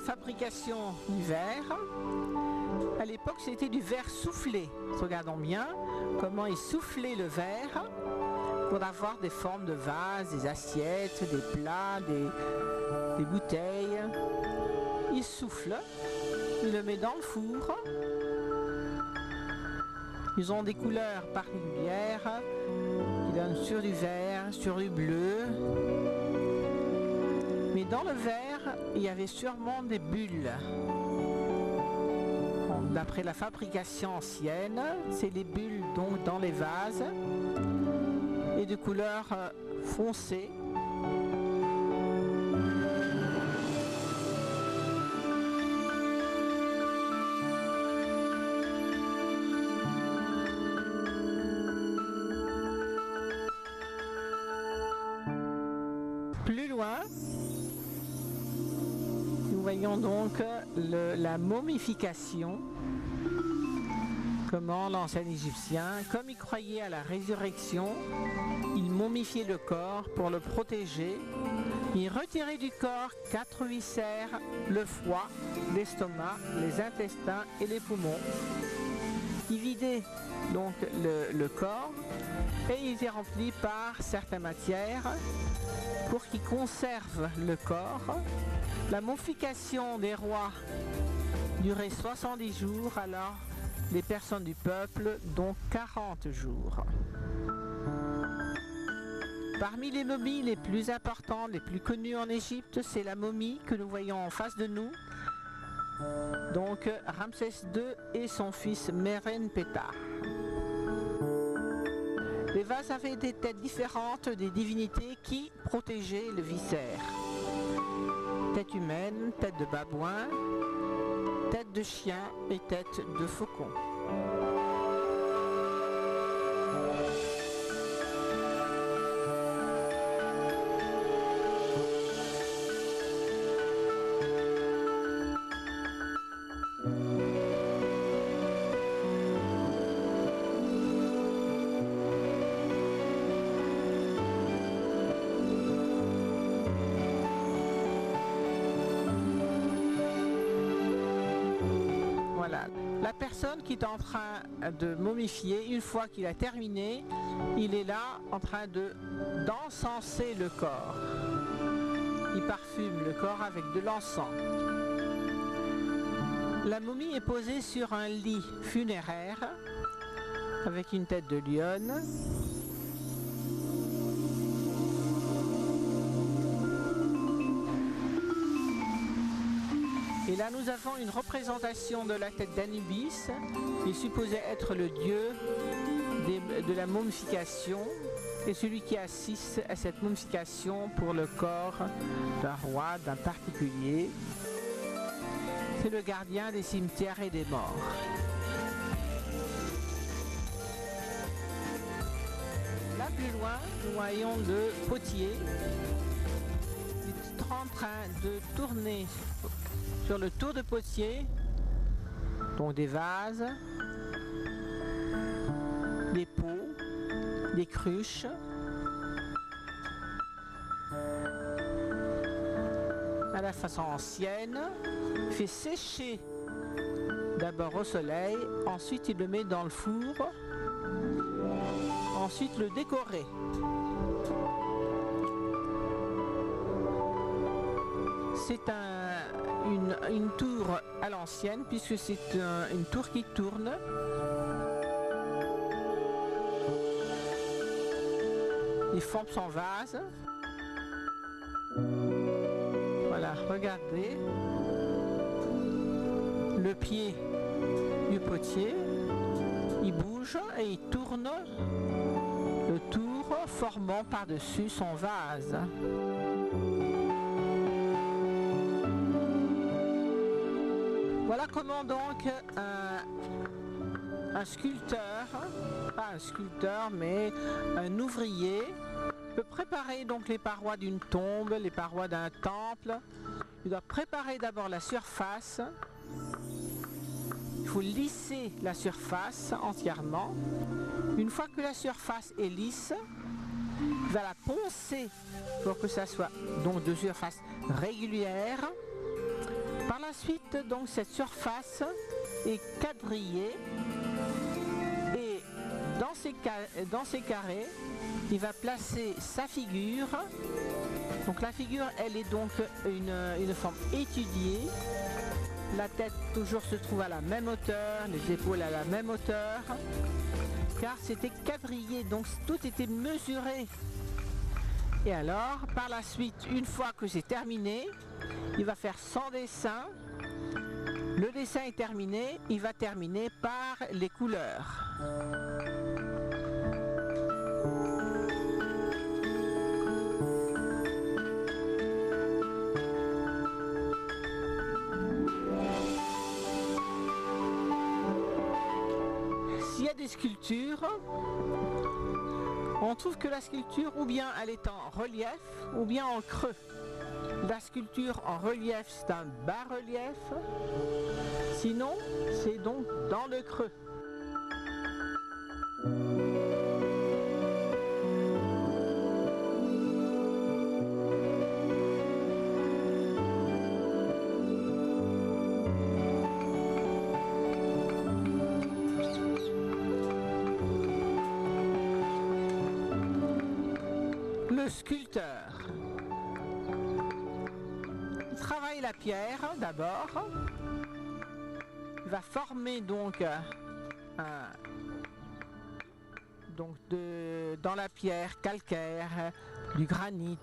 fabrication du verre. À l'époque, c'était du verre soufflé. Regardons bien comment il soufflait le verre pour avoir des formes de vases, des assiettes, des plats, des bouteilles. Il souffle, il le met dans le four. Ils ont des couleurs particulières. Ils donnent sur du vert, sur du bleu. Mais dans le verre, il y avait sûrement des bulles. D'après la fabrication ancienne, c'est les bulles donc dans les vases et de couleur foncée. Plus loin, nous voyons donc la momification. Comment l'ancien Égyptien, comme il croyait à la résurrection, il momifiait le corps pour le protéger. Il retirait du corps 4 viscères, le foie, l'estomac, les intestins et les poumons. Il vidait donc le corps et il était rempli par certaines matières pour qu'il conserve le corps. La momification des rois durait 70 jours, alors les personnes du peuple, dont 40 jours. Parmi les momies les plus importantes, les plus connues en Égypte, c'est la momie que nous voyons en face de nous. Donc Ramsès II et son fils Merenptah. Les vases avaient des têtes différentes des divinités qui protégeaient le viscère. Tête humaine, tête de babouin, tête de chien et tête de faucon. Voilà. La personne qui est en train de momifier, une fois qu'il a terminé, il est là en train d'encenser le corps. Il parfume le corps avec de l'encens. La momie est posée sur un lit funéraire avec une tête de lionne. Et là, nous avons une représentation de la tête d'Anubis, qui est supposé être le dieu de la momification, et celui qui assiste à cette momification pour le corps d'un roi, d'un particulier. C'est le gardien des cimetières et des morts. Là, plus loin, nous voyons le potier. Il est en train de tourner sur le tour de potier, donc des vases, des pots, des cruches, à la façon ancienne. Il fait sécher d'abord au soleil, ensuite il le met dans le four, ensuite le décorer. C'est une tour à l'ancienne, puisque c'est une tour qui tourne. Il forme son vase. Voilà, regardez. Le pied du potier, il bouge et il tourne le tour, formant par-dessus son vase. Voilà comment donc un sculpteur, pas un sculpteur mais un ouvrier, peut préparer donc les parois d'une tombe, les parois d'un temple. Il doit préparer d'abord la surface. Il faut lisser la surface entièrement. Une fois que la surface est lisse, il va la poncer pour que ça soit donc de surface régulière. Par la suite, donc cette surface est quadrillée et dans ces carrés, il va placer sa figure. Donc la figure, elle est donc une forme étudiée. La tête toujours se trouve à la même hauteur, les épaules à la même hauteur, car c'était quadrillé, donc tout était mesuré. Et alors, par la suite, une fois que c'est terminé, il va faire son dessin. Le dessin est terminé, il va terminer par les couleurs. S'il y a des sculptures, on trouve que la sculpture, ou bien elle est en relief, ou bien en creux. La sculpture en relief, c'est un bas-relief. Sinon, c'est donc dans le creux. Le sculpteur, il travaille la pierre d'abord, il va former donc dans la pierre calcaire, du granit.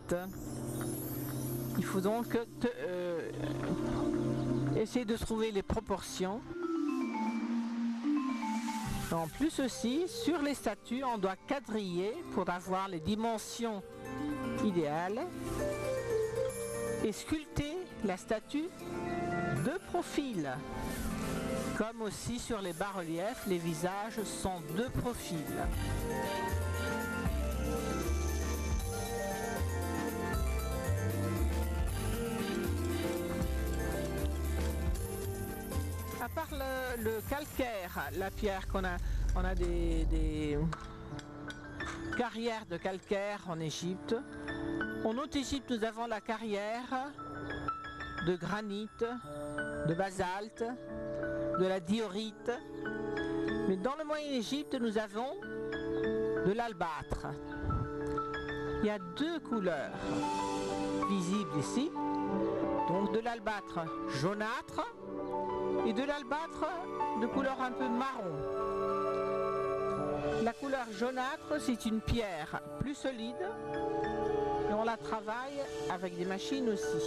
Il faut donc essayer de trouver les proportions. En plus aussi, sur les statues, on doit quadriller pour avoir les dimensions idéales et sculpter la statue de profil. Comme aussi sur les bas-reliefs, les visages sont de profil. À part le calcaire, la pierre on a des carrières de calcaire en Égypte. En Haute-Égypte, nous avons la carrière de granit, de basalte, de la diorite. Mais dans le Moyen-Égypte, nous avons de l'albâtre. Il y a deux couleurs visibles ici. Donc de l'albâtre jaunâtre et de l'albâtre de couleur un peu marron. La couleur jaunâtre, c'est une pierre plus solide et on la travaille avec des machines aussi.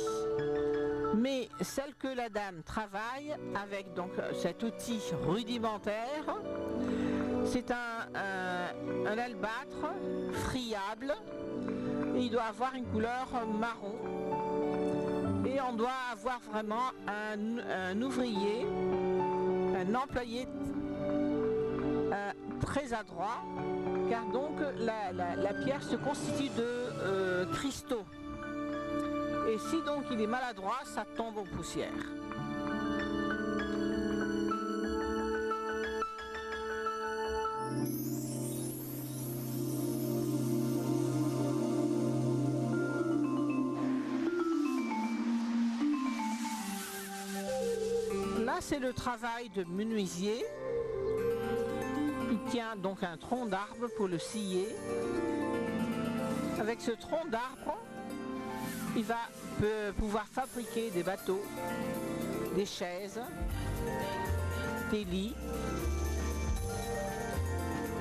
Mais celle que la dame travaille avec donc cet outil rudimentaire, c'est un albâtre friable et il doit avoir une couleur marron. Et on doit avoir vraiment un ouvrier, un employé très adroit, car donc la pierre se constitue de cristaux. Et si donc il est maladroit, ça tombe en poussière. Là, c'est le travail de menuisier. Il tient donc un tronc d'arbre pour le scier. Avec ce tronc d'arbre, il va pouvoir fabriquer des bateaux, des chaises, des lits.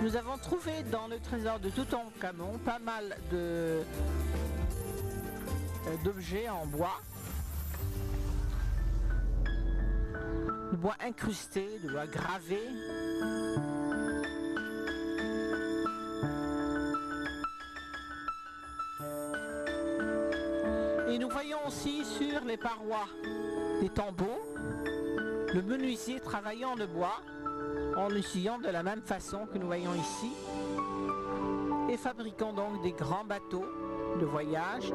Nous avons trouvé dans le trésor de Toutankhamon pas mal d'objets en bois. De bois incrusté, de bois gravé. Et nous voyons aussi sur les parois des tombeaux le menuisier travaillant le bois en le sciant de la même façon que nous voyons ici et fabriquant donc des grands bateaux de voyage.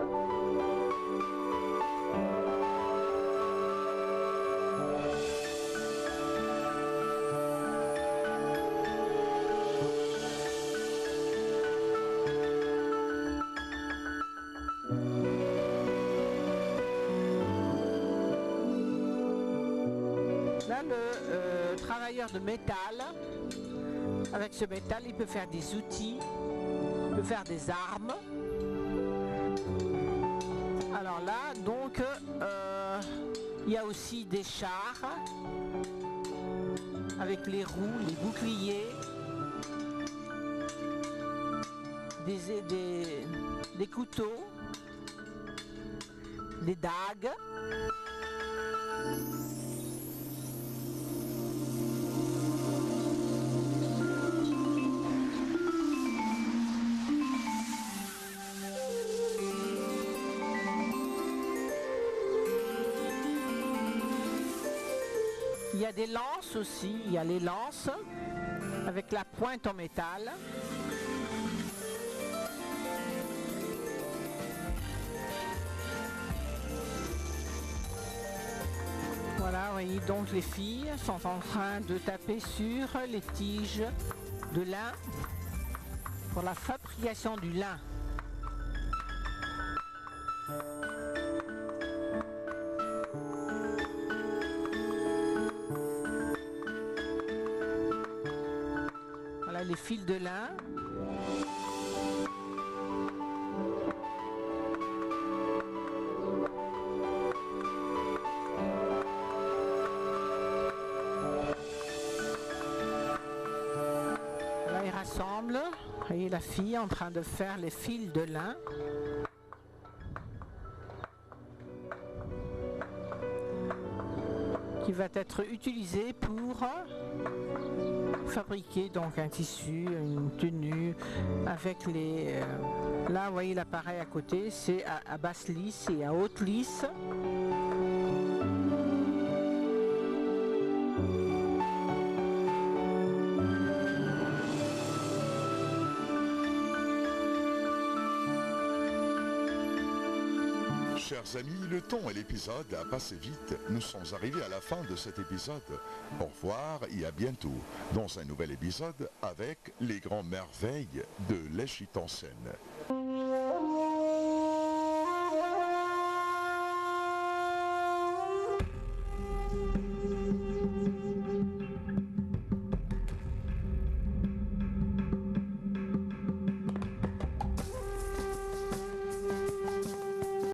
le travailleur de métal. Avec ce métal, il peut faire des outils, il peut faire des armes. Alors là, donc, il y a aussi des chars avec les roues, les boucliers, des couteaux, des dagues. Il y a des lances aussi, il y a les lances avec la pointe en métal. Voilà, vous voyez, donc les filles sont en train de taper sur les tiges de lin pour la fabrication du lin. Voilà les fils de lin. Là, ils rassemblent. Vous voyez la fille en train de faire les fils de lin. Qui va être utilisé pour fabriquer donc un tissu, une tenue avec les... là vous voyez l'appareil à côté, c'est à basse lisse et à haute lisse. Chers amis, le temps et l'épisode a passé vite. Nous sommes arrivés à la fin de cet épisode. Au revoir et à bientôt dans un nouvel épisode avec les grandes merveilles de l'Égypte ancienne.